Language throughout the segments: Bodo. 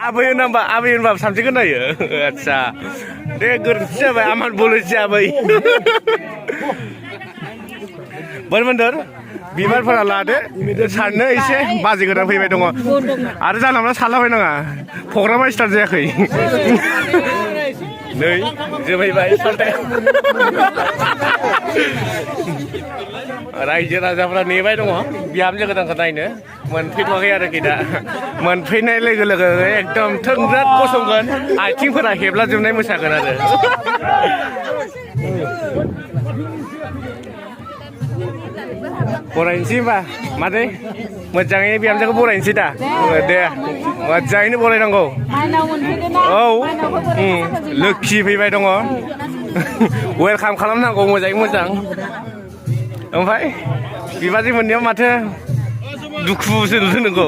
आबै होनबा साबसिन खोनायो आदसा दे गोरोन्थि जाबाय आमान बोलोसो आबै बोरमोनदर बिबारफोरा लादो सारनो एसे बाजै गोदान फैबाय दङ आरो जानला मोनला सारलाबाय नाङा प्रग्रामा स्टार्ट जायाखै नै जोमैबाय रायजो राजाफ्रा नेबाय दङ बिहामजो गोदानखौ नायनो मोनफैथ'वाखै आरोखि दा मोनफैनाय लोगो लोगो एकदम थोंजों गसंगोन आथिंफोरा हेबलाजोबनाय मोसागोन आरो बरायनोसै होनबा मादै मोजाङै बिहामजोखौ बरायनोसै दा दे मोजाङैनो बरायनांगौ औ लोखि फैबाय दङ वेलकाम खालामनांगौ मोजाङै मोजां ओमफ्राय बिबाजै मोननायाव माथो दुखुसो नुदों नोंखौ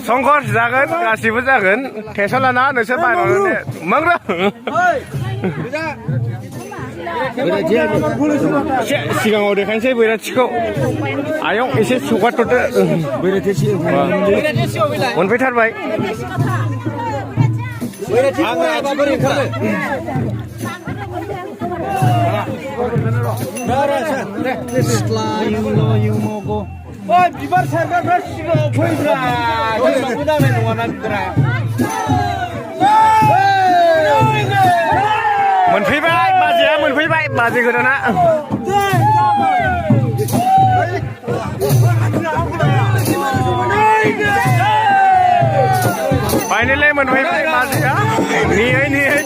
संकर जागोन गासिबो जागोन टेनसन लाना नोंसोर बायनानै मांग्रा सिगाङाव देखायनोसै बैराथिखौ आयं एसे सौगारथ'दो मोनफैथारबाय बिबार सारग्राफ्रा सिगाङाव फैब्रा जेनेबा जानाय नङाना बिबारा मोनफैबाय बाजैया मोनफैबाय बाजै गोदाना फाइनेलि मोनफैबाय बाजैया नेयै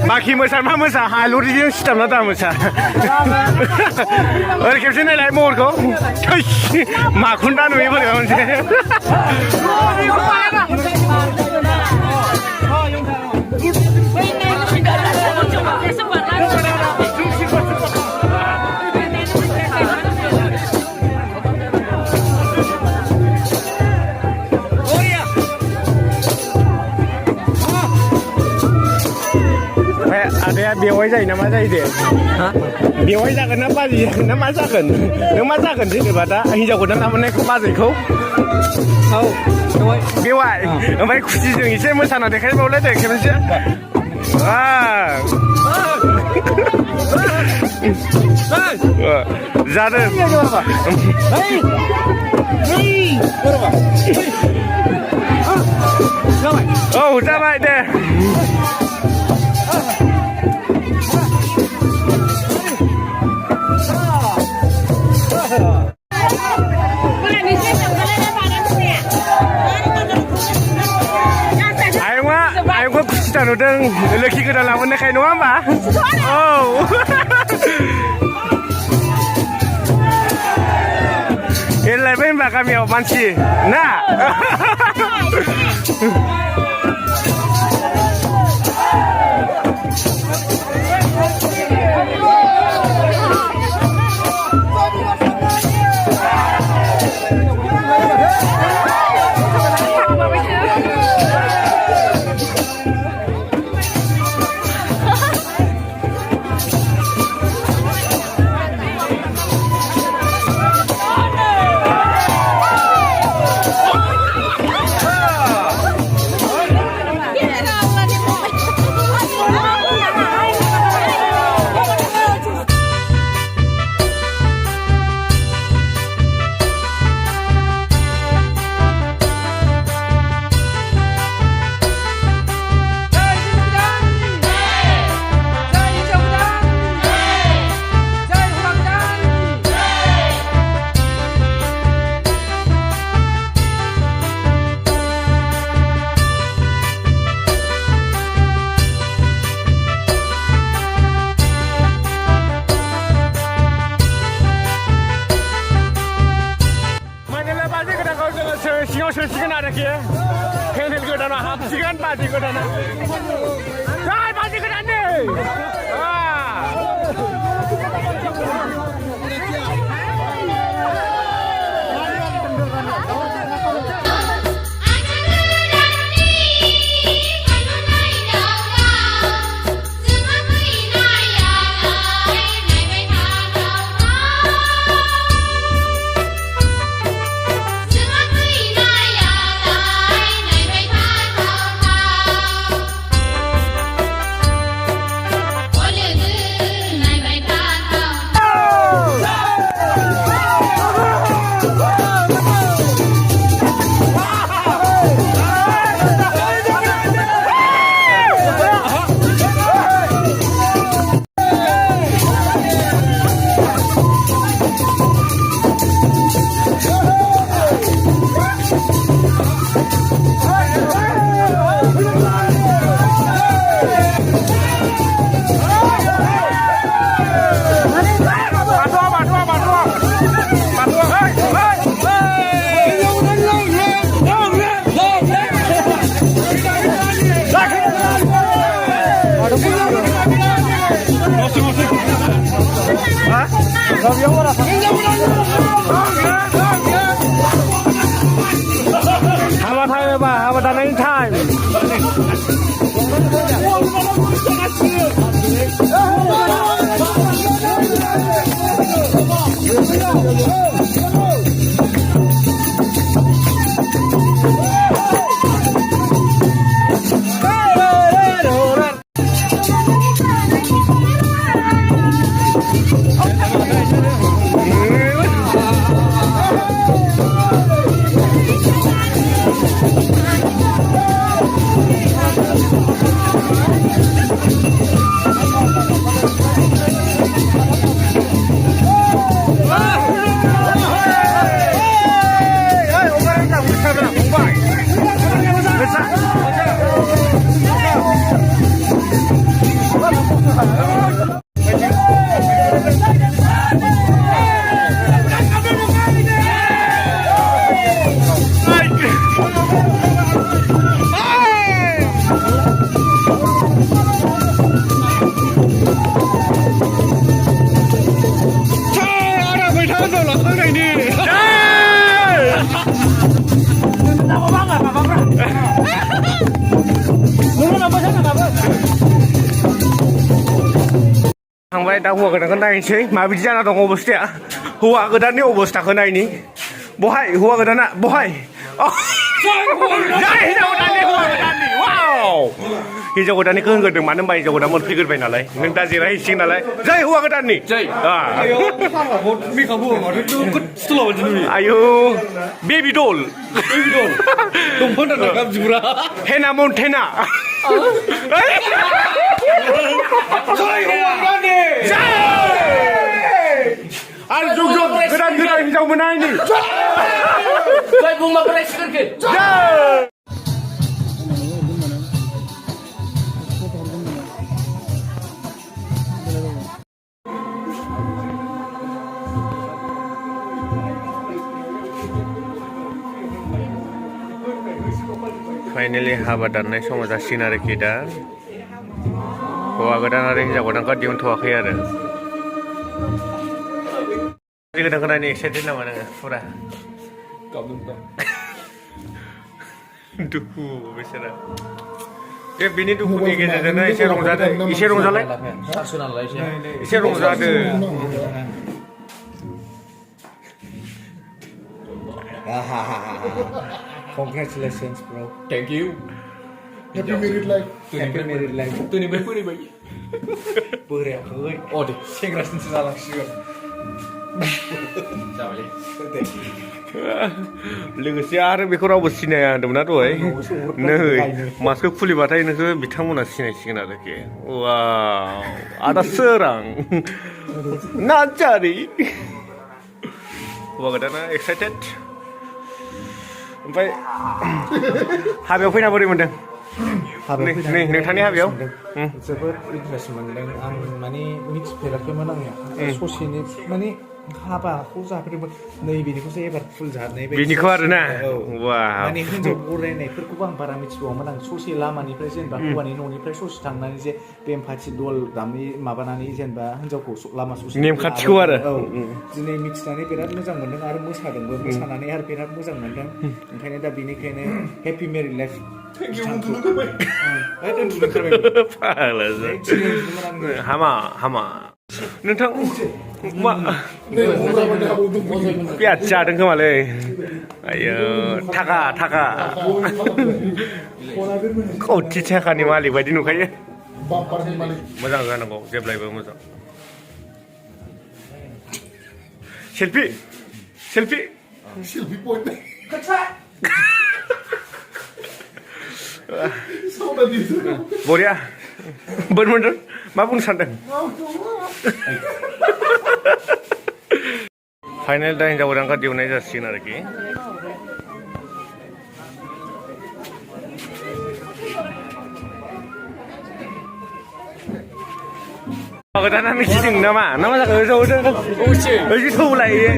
बाखि मोसा मा मोसा हालुरिजों सिथाबना दा मोसा ओरै खेबसे नायलाय महरखौ माखुन्दा नुयो बोरैबा मोनसे आदाया बेवाय जायो ना मा जायो दे बेवाय जागोन ना बाजै जागोन ना मा जागोन नों मा जागोन जेनेबा दा हिनजाव गोदान लाबोनायखौ बाजैखौ औ बेवाय ओमफ्राय खुसिजों एसे मोसाना देखायबावलाय दे खेबसे जादों औ जाबाय दे आयंखौ खुसि नुदों लोखि गोदान लाबोनायखाय नङा होमबा औ एरलायबाय होनबा गामियाव मानसि ना सिङाव सोसिगोन आरोखि पेन्डेल गोदाना हाबसिगोन बाजै गोदाना बाजै गोदान नै Haba time ba, haba danan time. थांबाय दा हौवा गोदानखौ नायनोसै माबायदि जाना दं अबस्थाया हौवा गोदाननि अबस्थाखौ नायनि बहाय हौवा गोदाना बहाय जाय हिनजाव गोदाननि हौवा गोदाननि वाव हिनजाव गोदाननिखौ होनग्रोदों मानो होनबा हिनजाव गोदान मोनफैग्रोबाय नालाय नों दा जिरायहैसिगोन नालाय जै हौवा गोदाननि आयु बेबि डल हेना मन्टेना आरो जुग जुग गोदान गोदान हिनजाव मोननायनि जय बुंमाफोरा सिखोनखो फाइनाली हाबा दाननाय समाव जासिगोन आरोखि दा हौवा गोदान आरो हिनजाव गोदानखौ दिहुनथ'वाखै आरो गोदानखौ नायनो एक्साइटेड नामा नोङो फुरा दुखु बिसोरा बे बिनि दुखुनि गेजेरजोंनो एसे रंजादों एसे रंजालाय एसे रंजादो Congratulations, bro. Thank you. Happy married life. Happy married life. Tunibai pwrjwng. Pwrjwng. Oh deh. Segrasnya जालांसिगोन. जाबायलै. लोगोसे आरो बेखौ रावबो सिनाया होनदोंमोन ना दहाय नै मास्कखौ खुलिबाथाय नोंखौ बिथांमोना सिनायसिगोन आरोखि वाव आदा सोरां नार्जारी हौवा गोदाना एक्साइटेड ओमफ्राय हाबायाव फैना बोरै मोनदों नै नोंथांनि हाबायाव जोबोद इन्टारेस्ट मोनदों आं माने मिथिफेराखैमोन आङो ससेनि माने हाबाखौ जाफेरदोंमोन नै बेनिखौसो एबार फुल जानाय बायदि बेनिखौ आरोना माने हिनजाव बरायनायफोरखौबो आं बारा मिथिबावामोन आं ससे लामानिफ्राय जेनेबा हौवानि न'निफ्राय ससे थांनानै जे बेमफाथि दल दामै माबानानै जेनेबा हिनजावखौ लामा ससे नेमखान्थिखौ आरो औ दिनै मिथिनानै बिराद मोजां मोनदों आरो मोसादोंबो मोसानानै आरो बिराद मोजां मोनदों ओंखायनो दा बेनिखायनो हेपि मेरिड लाइफ हामा हामा नोंथां मा बिराद जादों खोमालै आयो थाखा थाखा कौटि थाखानि मालिक बायदि नुखायो मोजां जानांगौ जेब्लायबो मोजां सेल्फि सेल्फि सेल्फि पइन्ट बरिया बोर मोनदों मा बुंनो सानदों फाइनेल दा हिनजाव गोदानखौ दिहुननाय जासिगोन आरोखि गोदाना मिथिदों नामा ना मा जाखो ओजों थौलायो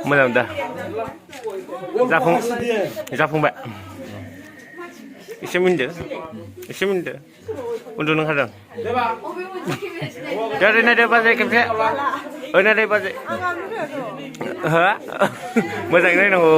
मोजां दा जाफुंबाय एसे मिनदो उन्दुनो ओंखारदों दा नायदो बाजै खेबसे नायदो बाजै हो मोजाङै नायनांगौ